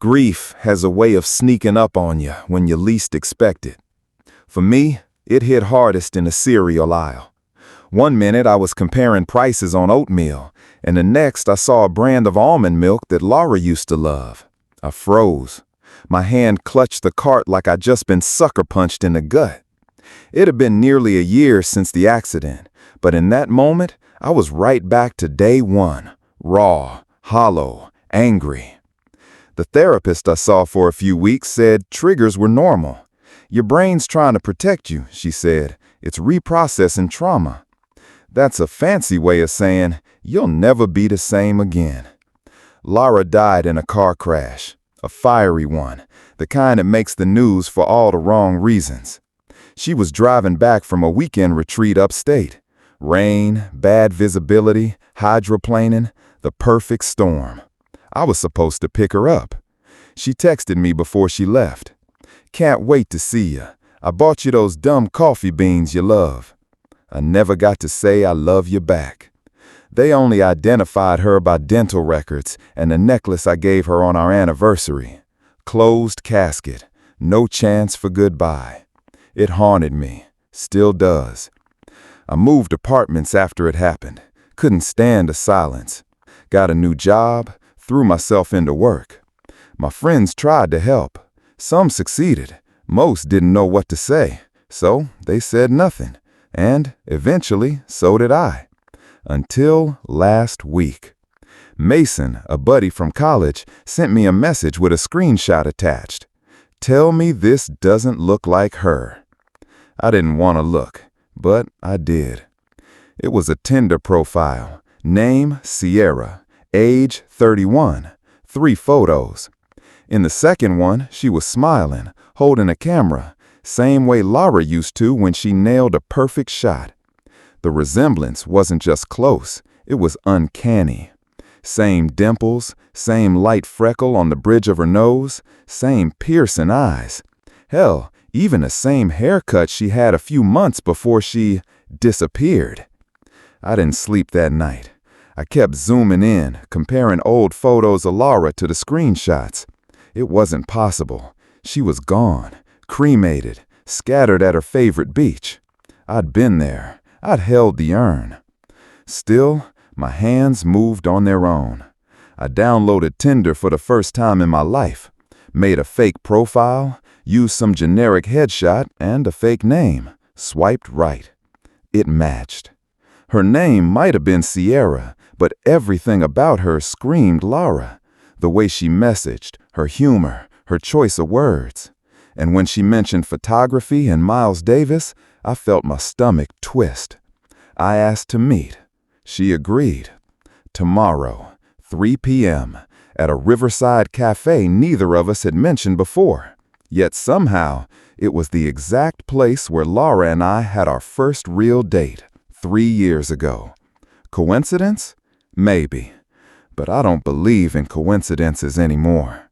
Grief has a way of sneaking up on you when you least expect it. For me, it hit hardest in the cereal aisle. One minute I was comparing prices on oatmeal, and the next I saw a brand of almond milk that Laura used to love. I froze. My hand clutched the cart like I'd just been sucker punched in the gut. It had been nearly a year since the accident, but in that moment, I was right back to day one, raw, hollow, angry. The therapist I saw for a few weeks said triggers were normal. Your brain's trying to protect you, she said. It's reprocessing trauma. That's a fancy way of saying you'll never be the same again. Laura died in a car crash, a fiery one, the kind that makes the news for all the wrong reasons. She was driving back from a weekend retreat upstate. Rain, bad visibility, hydroplaning, the perfect storm. I was supposed to pick her up. She texted me before she left. Can't wait to see you. I bought you those dumb coffee beans you love. I never got to say I love you back. They only identified her by dental records and the necklace I gave her on our anniversary. Closed casket. No chance for goodbye. It haunted me. Still does. I moved apartments after it happened. Couldn't stand the silence. Got a new job. Threw myself into work. My friends tried to help. Some succeeded. Most didn't know what to say. So they said nothing. And eventually, so did I. Until last week. Mason, a buddy from college, sent me a message with a screenshot attached. Tell me this doesn't look like her. I didn't want to look, but I did. It was a Tinder profile. Name, Sierra. Age, 31. 3 photos. In the second one, she was smiling, holding a camera, same way Laura used to when she nailed a perfect shot. The resemblance wasn't just close, it was uncanny. Same dimples, same light freckle on the bridge of her nose, same piercing eyes. Hell, even the same haircut she had a few months before she disappeared. I didn't sleep that night. I kept zooming in, comparing old photos of Laura to the screenshots. It wasn't possible. She was gone, cremated, scattered at her favorite beach. I'd been there. I'd held the urn. Still, my hands moved on their own. I downloaded Tinder for the first time in my life, made a fake profile, used some generic headshot and a fake name, swiped right. It matched. Her name might have been Sierra, but everything about her screamed Laura. The way she messaged, her humor, her choice of words. And when she mentioned photography and Miles Davis, I felt my stomach twist. I asked to meet. She agreed. Tomorrow, 3 p.m., at a riverside cafe neither of us had mentioned before. Yet somehow, it was the exact place where Laura and I had our first real date 3 years ago. Coincidence? Maybe. But I don't believe in coincidences anymore.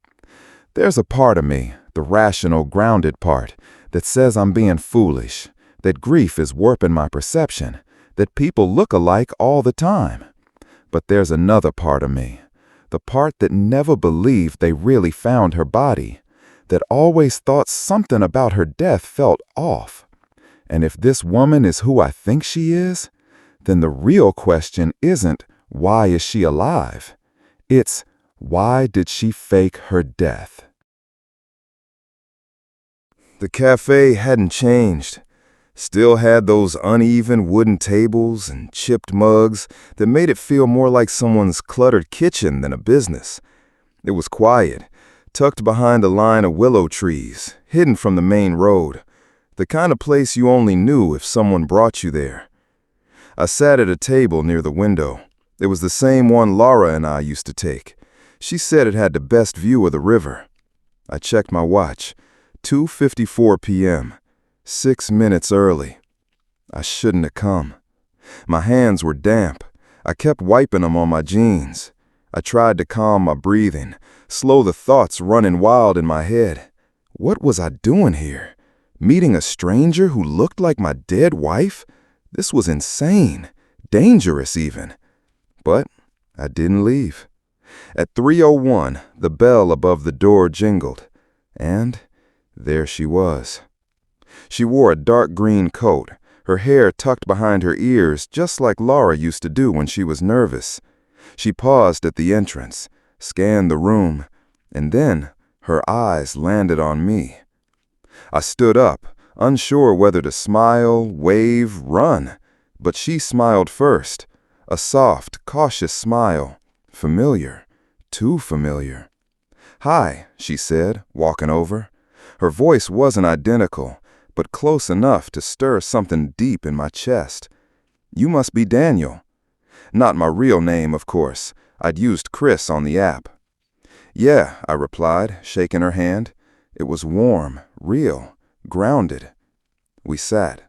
There's a part of me, the rational, grounded part, that says I'm being foolish, that grief is warping my perception, that people look alike all the time. But there's another part of me, the part that never believed they really found her body, that always thought something about her death felt off. And if this woman is who I think she is, then the real question isn't, why is she alive? It's, why did she fake her death? The cafe hadn't changed. Still had those uneven wooden tables and chipped mugs that made it feel more like someone's cluttered kitchen than a business. It was quiet, tucked behind a line of willow trees, hidden from the main road, the kind of place you only knew if someone brought you there. I sat at a table near the window. It was the same one Laura and I used to take. She said it had the best view of the river. I checked my watch. 2:54 p.m. 6 minutes early. I shouldn't have come. My hands were damp. I kept wiping them on my jeans. I tried to calm my breathing, slow the thoughts running wild in my head. What was I doing here? Meeting a stranger who looked like my dead wife? This was insane. Dangerous even. But I didn't leave. At 3:01, the bell above the door jingled, and there she was. She wore a dark green coat, her hair tucked behind her ears just like Laura used to do when she was nervous. She paused at the entrance, scanned the room, and then her eyes landed on me. I stood up, unsure whether to smile, wave, run, but she smiled first, a soft, cautious smile, familiar, too familiar. "Hi," she said, walking over. Her voice wasn't identical, but close enough to stir something deep in my chest. "You must be Daniel." Not my real name, of course. I'd used Chris on the app. "Yeah," I replied, shaking her hand. It was warm, real, grounded. We sat.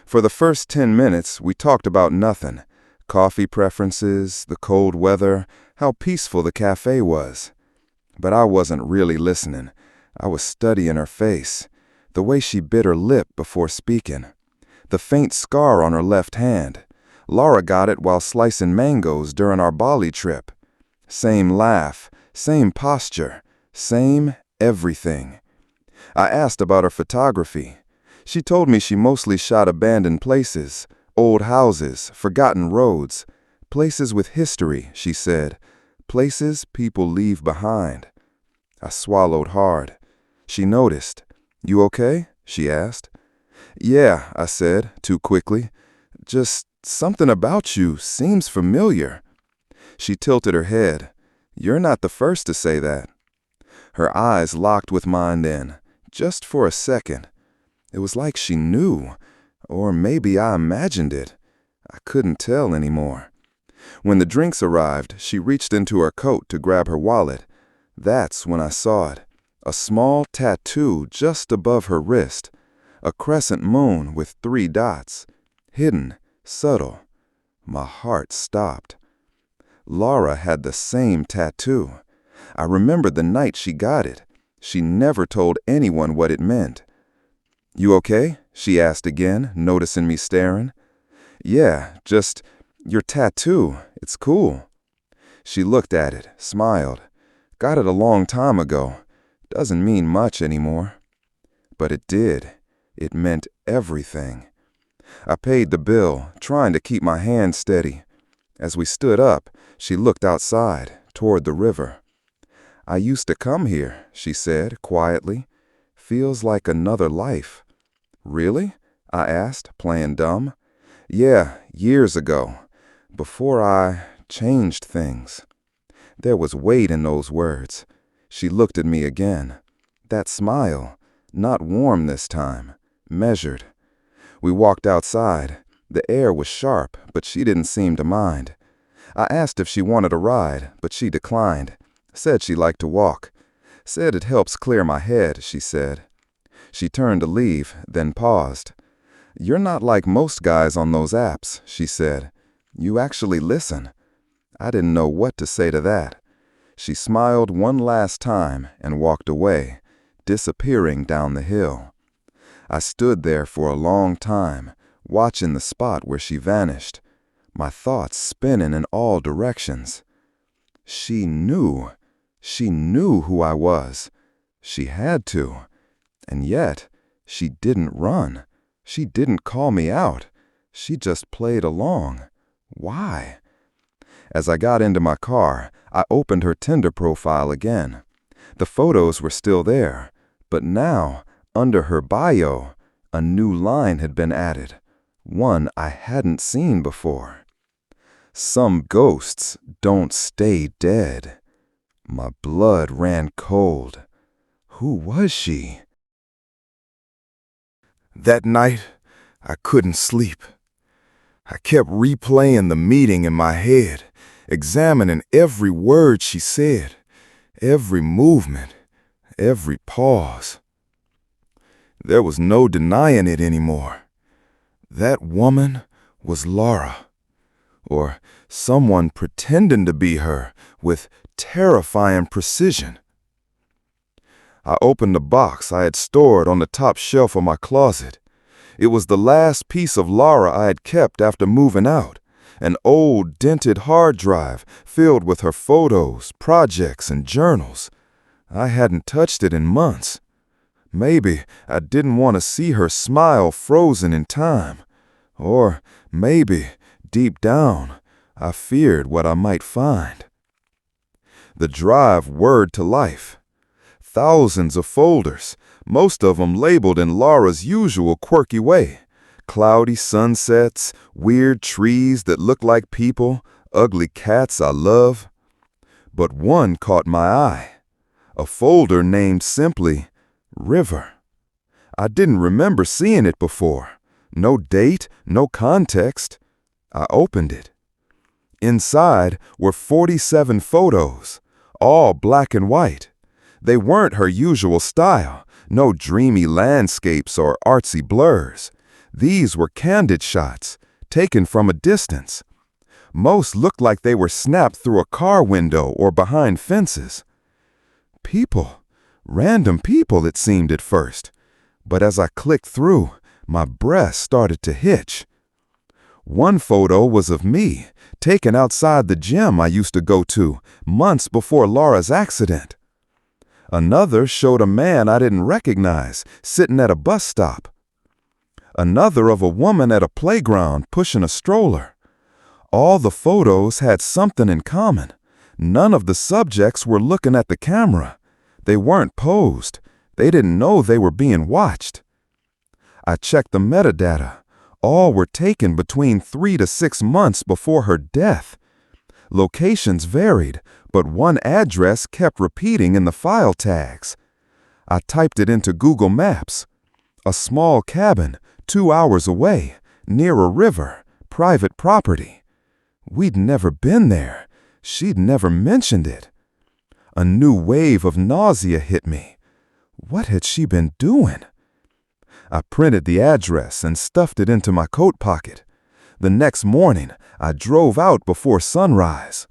For the first 10 minutes, we talked about nothing. Coffee preferences, the cold weather, how peaceful the cafe was. But I wasn't really listening. I was studying her face, the way she bit her lip before speaking, the faint scar on her left hand. Laura got it while slicing mangoes during our Bali trip. Same laugh, same posture, same everything. I asked about her photography. She told me she mostly shot abandoned places, old houses, forgotten roads, places with history, she said, places people leave behind. I swallowed hard. She noticed. "You okay?" she asked. "Yeah," I said, too quickly. "Just something about you seems familiar." She tilted her head. "You're not the first to say that." Her eyes locked with mine then, just for a second. It was like she knew, or maybe I imagined it. I couldn't tell anymore. When the drinks arrived, she reached into her coat to grab her wallet. That's when I saw it. A small tattoo just above her wrist. A crescent moon with 3 dots. Hidden, subtle. My heart stopped. Laura had the same tattoo. I remembered the night she got it. She never told anyone what it meant. "You okay?" she asked again, noticing me staring. "Yeah, just your tattoo. It's cool." She looked at it, smiled. "Got it a long time ago. Doesn't mean much anymore." But it did. It meant everything. I paid the bill, trying to keep my hand steady. As we stood up, she looked outside, toward the river. "I used to come here," she said, quietly. "Feels like another life." "Really?" I asked, playing dumb. "Yeah, years ago. Before I changed things." There was weight in those words. She looked at me again. That smile, not warm this time, measured. We walked outside. The air was sharp, but she didn't seem to mind. I asked if she wanted a ride, but she declined. Said she liked to walk. "Said it helps clear my head," she said. She turned to leave, then paused. "You're not like most guys on those apps," she said. "You actually listen." I didn't know what to say to that. She smiled one last time and walked away, disappearing down the hill. I stood there for a long time, watching the spot where she vanished, my thoughts spinning in all directions. She knew. She knew who I was. She had to. And yet, she didn't run. She didn't call me out. She just played along. Why? As I got into my car, I opened her Tinder profile again. The photos were still there, but now, under her bio, a new line had been added, one I hadn't seen before. "Some ghosts don't stay dead." My blood ran cold. Who was she? That night, I couldn't sleep. I kept replaying the meeting in my head, examining every word she said, every movement, every pause. There was no denying it anymore. That woman was Laura, or someone pretending to be her with terrifying precision. I opened the box I had stored on the top shelf of my closet. It was the last piece of Laura I had kept after moving out, an old dented hard drive filled with her photos, projects, and journals. I hadn't touched it in months. Maybe I didn't want to see her smile frozen in time. Or maybe, deep down, I feared what I might find. The drive whirred to life. Thousands of folders, most of them labeled in Laura's usual quirky way. Cloudy sunsets, weird trees that look like people, ugly cats I love. But one caught my eye. A folder named simply River. I didn't remember seeing it before. No date, no context. I opened it. Inside were 47 photos, all black and white. They weren't her usual style, no dreamy landscapes or artsy blurs. These were candid shots, taken from a distance. Most looked like they were snapped through a car window or behind fences. People, random people it seemed at first, but as I clicked through, my breast started to hitch. One photo was of me, taken outside the gym I used to go to months before Laura's accident. Another showed a man I didn't recognize sitting at a bus stop. Another of a woman at a playground pushing a stroller. All the photos had something in common. None of the subjects were looking at the camera. They weren't posed. They didn't know they were being watched. I checked the metadata. All were taken between 3 to 6 months before her death. Locations varied, but one address kept repeating in the file tags. I typed it into Google Maps. A small cabin, 2 hours away, near a river, private property. We'd never been there. She'd never mentioned it. A new wave of nausea hit me. What had she been doing? I printed the address and stuffed it into my coat pocket. The next morning, I drove out before sunrise.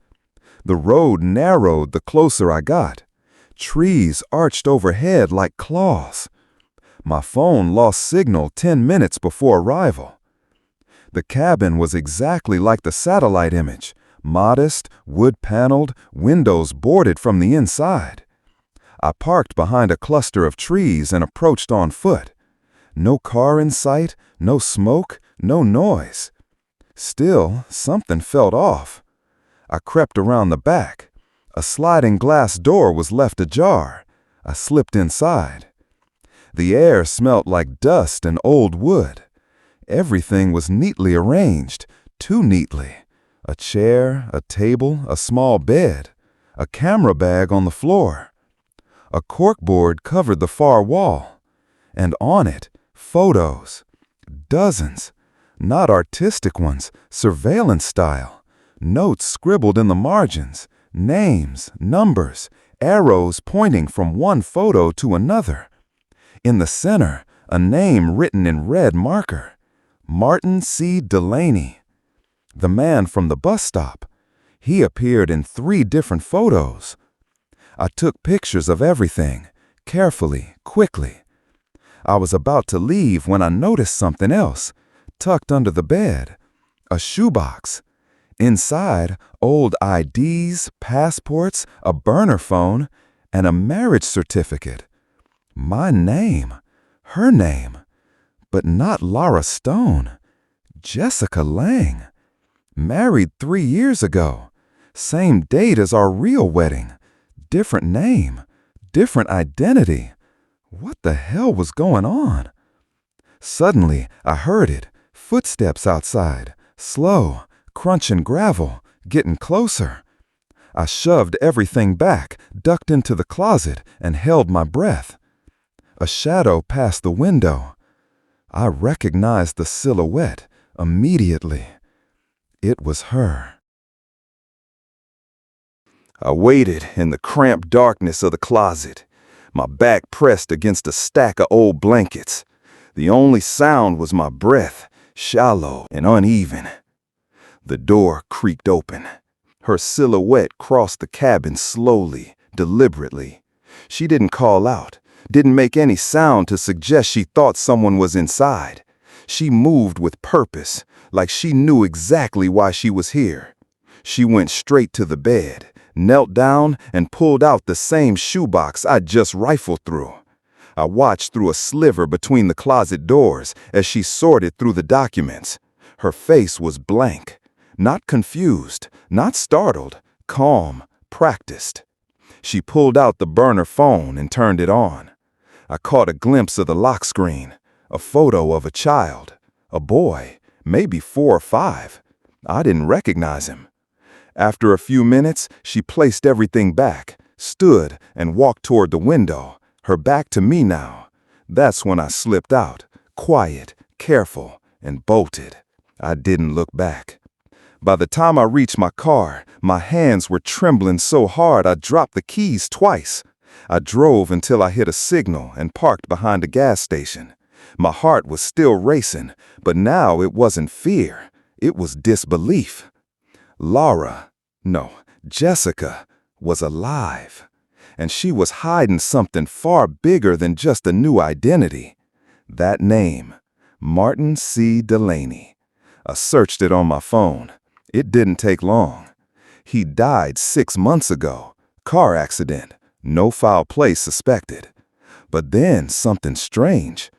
The road narrowed the closer I got. Trees arched overhead like claws. My phone lost signal 10 minutes before arrival. The cabin was exactly like the satellite image, modest, wood-paneled, windows boarded from the inside. I parked behind a cluster of trees and approached on foot. No car in sight, no smoke, no noise. Still, something felt off. I crept around the back. A sliding glass door was left ajar. I slipped inside. The air smelt like dust and old wood. Everything was neatly arranged, too neatly. A chair, a table, a small bed, a camera bag on the floor. A corkboard covered the far wall, and on it, photos. Dozens. Not artistic ones, surveillance style. Notes scribbled in the margins, names, numbers, arrows pointing from one photo to another. In the center, a name written in red marker. Martin C. Delaney. The man from the bus stop. He appeared in 3 different photos. I took pictures of everything, carefully, quickly. I was about to leave when I noticed something else, tucked under the bed. A shoebox. Inside, old IDs, passports, a burner phone, and a marriage certificate. My name. Her name. But not Laura Stone. Jessica Lang. Married 3 years ago. Same date as our real wedding. Different name. Different identity. What the hell was going on? Suddenly, I heard it. Footsteps outside. Slow, crunching gravel, getting closer. I shoved everything back, ducked into the closet, and held my breath. A shadow passed the window. I recognized the silhouette immediately. It was her. I waited in the cramped darkness of the closet, my back pressed against a stack of old blankets. The only sound was my breath, shallow and uneven. The door creaked open. Her silhouette crossed the cabin slowly, deliberately. She didn't call out, didn't make any sound to suggest she thought someone was inside. She moved with purpose, like she knew exactly why she was here. She went straight to the bed, knelt down, and pulled out the same shoebox I'd just rifled through. I watched through a sliver between the closet doors as she sorted through the documents. Her face was blank, not confused, not startled, calm, practiced. She pulled out the burner phone and turned it on. I caught a glimpse of the lock screen, a photo of a child, a boy, maybe 4 or 5. I didn't recognize him. After a few minutes, she placed everything back, stood, and walked toward the window, her back to me now. That's when I slipped out, quiet, careful, and bolted. I didn't look back. By the time I reached my car, my hands were trembling so hard I dropped the keys twice. I drove until I hit a signal and parked behind a gas station. My heart was still racing, but now it wasn't fear. It was disbelief. Jessica, was alive. And she was hiding something far bigger than just a new identity. That name, Martin C. Delaney. I searched it on my phone. It didn't take long. He died 6 months ago. Car accident. No foul play suspected. But then something strange.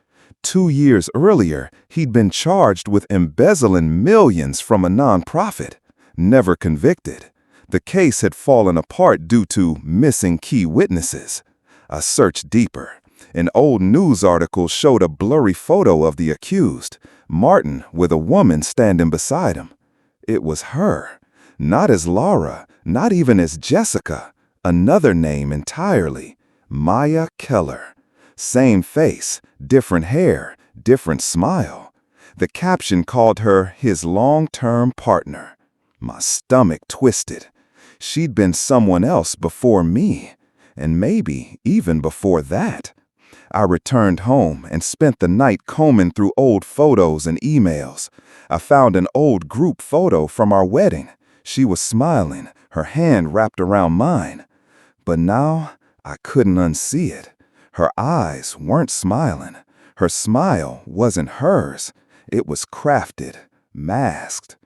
2 years earlier, he'd been charged with embezzling millions from a nonprofit. Never convicted. The case had fallen apart due to missing key witnesses. I searched deeper. An old news article showed a blurry photo of the accused, Martin, with a woman standing beside him. It was her. Not as Laura, not even as Jessica. Another name entirely. Maya Keller. Same face, different hair, different smile. The caption called her his long-term partner. My stomach twisted. She'd been someone else before me, and maybe even before that. I returned home and spent the night combing through old photos and emails. I found an old group photo from our wedding. She was smiling, her hand wrapped around mine. But now I couldn't unsee it. Her eyes weren't smiling. Her smile wasn't hers. It was crafted, masked.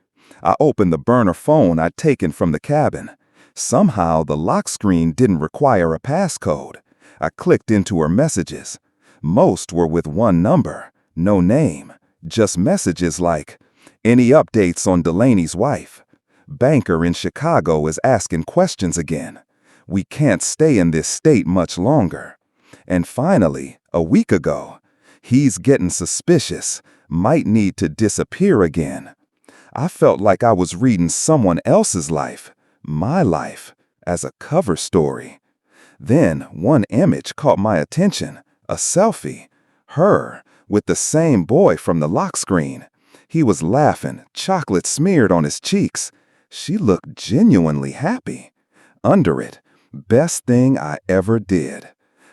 I opened the burner phone I'd taken from the cabin. Somehow the lock screen didn't require a passcode. I clicked into her messages. Most were with one number, no name, just messages like, "Any updates on Delaney's wife? Banker in Chicago is asking questions again. We can't stay in this state much longer." And finally, a week ago, "He's getting suspicious, might need to disappear again." I felt like I was reading someone else's life, my life, as a cover story. Then one image caught my attention, a selfie. Her, with the same boy from the lock screen. He was laughing, chocolate smeared on his cheeks. She looked genuinely happy. Under it, "Best thing I ever did."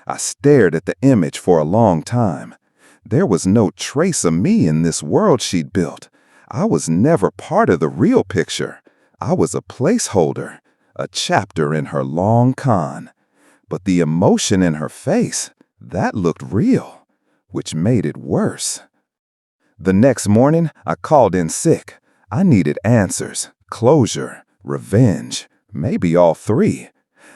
I stared at the image for a long time. There was no trace of me in this world she'd built. I was never part of the real picture. I was a placeholder, a chapter in her long con. But the emotion in her face, that looked real, which made it worse. The next morning, I called in sick. I needed answers, closure, revenge, maybe all three.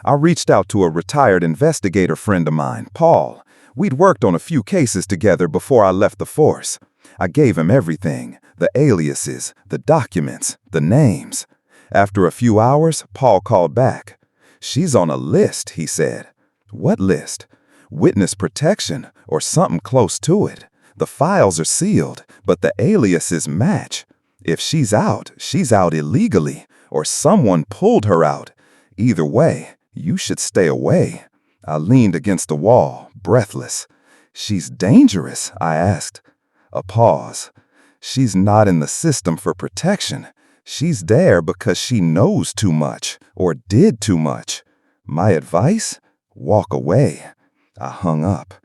I reached out to a retired investigator friend of mine, Paul. We'd worked on a few cases together before I left the force. I gave him everything, the aliases, the documents, the names. After a few hours, Paul called back. "She's on a list," he said. "What list?" "Witness protection, or something close to it. The files are sealed, but the aliases match. If she's out illegally, or someone pulled her out. Either way, you should stay away." I leaned against the wall, breathless. "She's dangerous?" I asked. A pause. "She's not in the system for protection. She's there because she knows too much, or did too much. My advice? Walk away." I hung up.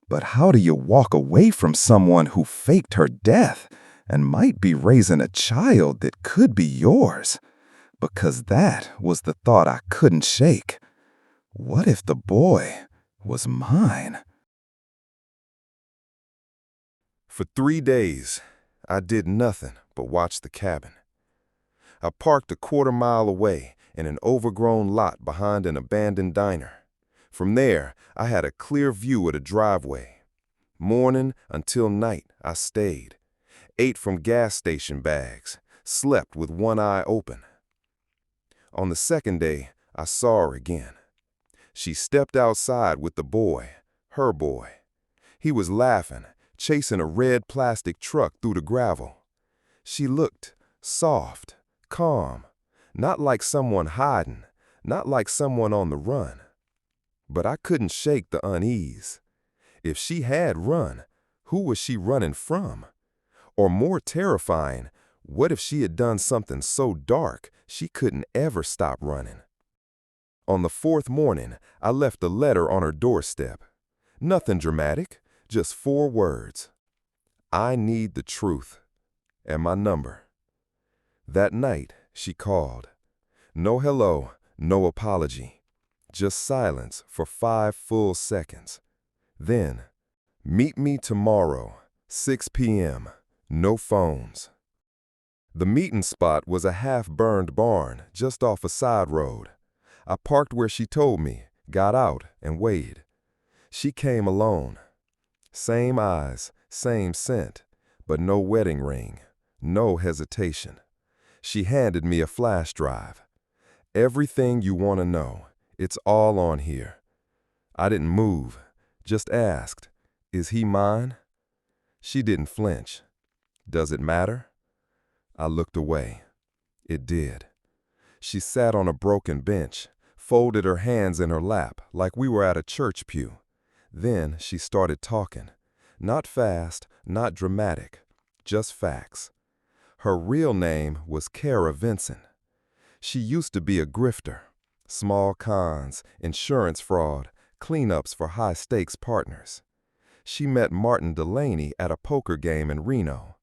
But how do you walk away from someone who faked her death and might be raising a child that could be yours? Because that was the thought I couldn't shake. What if the boy was mine? For 3 days, I did nothing but watch the cabin. I parked a quarter-mile away in an overgrown lot behind an abandoned diner. From there, I had a clear view of the driveway. Morning until night, I stayed, ate from gas station bags, slept with one eye open. On the second day, I saw her again. She stepped outside with the boy, her boy. He was laughing, chasing a red plastic truck through the gravel. She looked soft, calm, not like someone hiding, not like someone on the run. But I couldn't shake the unease. If she had run, who was she running from? Or more terrifying, what if she had done something so dark she couldn't ever stop running? On the fourth morning, I left a letter on her doorstep. Nothing dramatic, just 4 words. I need the truth. And my number. That night, she called. No hello, no apology. Just silence for 5 full seconds. Then, meet me tomorrow, 6 p.m., no phones. The meeting spot was a half-burned barn just off a side road. I parked where she told me, got out, and waited. She came alone. Same eyes, same scent, but no wedding ring, no hesitation. She handed me a flash drive. Everything you want to know, it's all on here. I didn't move, just asked, is he mine? She didn't flinch. Does it matter? I looked away. It did. She sat on a broken bench, folded her hands in her lap like we were at a church pew. Then she started talking. Not fast, not dramatic, just facts. Her real name was Kara Vinson. She used to be a grifter. Small cons, insurance fraud, cleanups for high-stakes partners. She met Martin Delaney at a poker game in Reno.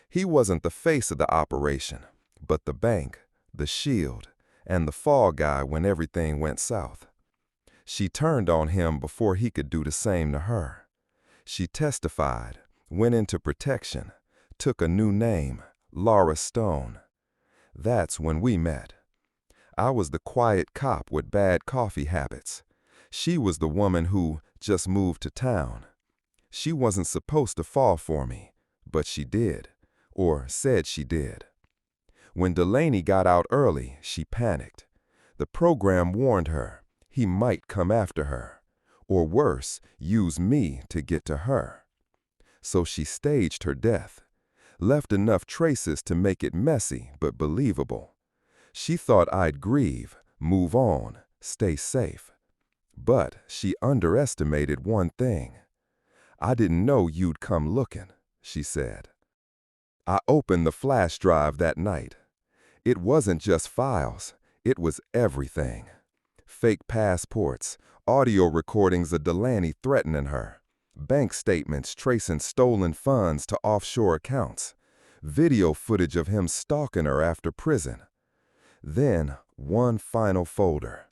He wasn't the face of the operation, but the bank, the shield, and the fall guy when everything went south. She turned on him before he could do the same to her. She testified, went into protection, took a new name, Laura Stone. That's when we met. I was the quiet cop with bad coffee habits. She was the woman who just moved to town. She wasn't supposed to fall for me, but she did, or said she did. When Delaney got out early, she panicked. The program warned her he might come after her, or worse, use me to get to her. So she staged her death, left enough traces to make it messy but believable. She thought I'd grieve, move on, stay safe. But she underestimated one thing. I didn't know you'd come looking, she said. I opened the flash drive that night. It wasn't just files, it was everything. Fake passports, audio recordings of Delaney threatening her, bank statements tracing stolen funds to offshore accounts, video footage of him stalking her after prison. Then one final folder,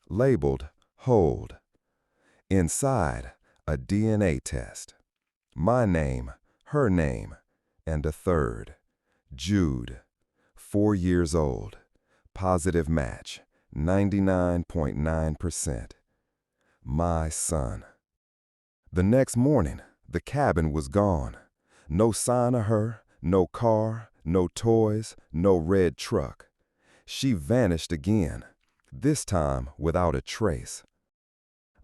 labeled Hold. Inside, a DNA test. My name, her name, and a third. Jude, 4 years old. Positive match, 99.9%. My son. The next morning, the cabin was gone. No sign of her, no car, no toys, no red truck. She vanished again, this time without a trace.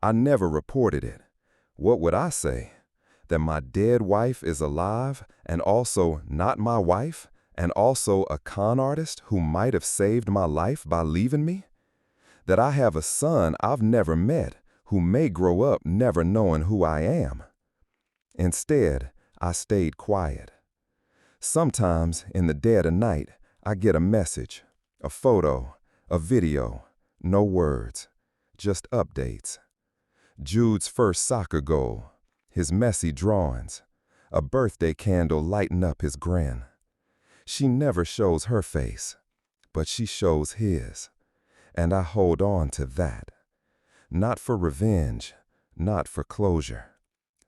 I never reported it. What would I say? That my dead wife is alive and also not my wife and also a con artist who might have saved my life by leaving me? That I have a son I've never met who may grow up never knowing who I am? Instead, I stayed quiet. Sometimes in the dead of night, I get a message, a photo, a video, no words, just updates. Jude's first soccer goal, his messy drawings, a birthday candle lighting up his grin. She never shows her face, but she shows his, and I hold on to that. Not for revenge, not for closure,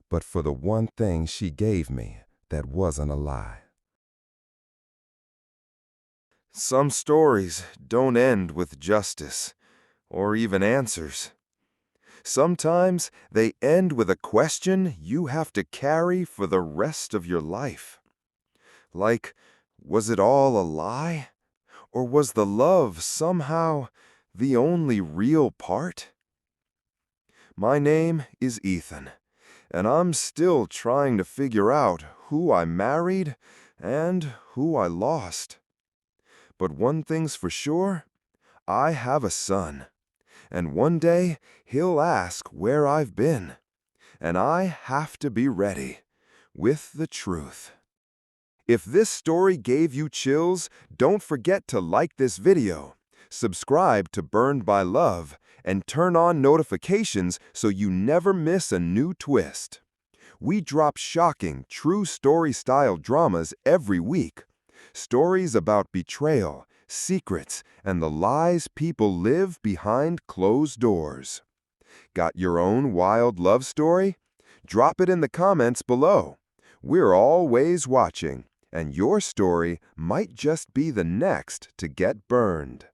but for the one thing she gave me that wasn't a lie. Some stories don't end with justice or even answers. Sometimes they end with a question you have to carry for the rest of your life. Like, was it all a lie? Or was the love somehow the only real part? My name is Ethan, and I'm still trying to figure out who I married and who I lost. But one thing's for sure, I have a son, and one day he'll ask where I've been, and I have to be ready with the truth. If this story gave you chills, don't forget to like this video, subscribe to Burned by Love, and turn on notifications so you never miss a new twist. We drop shocking, true story-style dramas every week. Stories about betrayal, secrets, and the lies people live behind closed doors. Got your own wild love story? Drop it in the comments below. We're always watching, and your story might just be the next to get burned.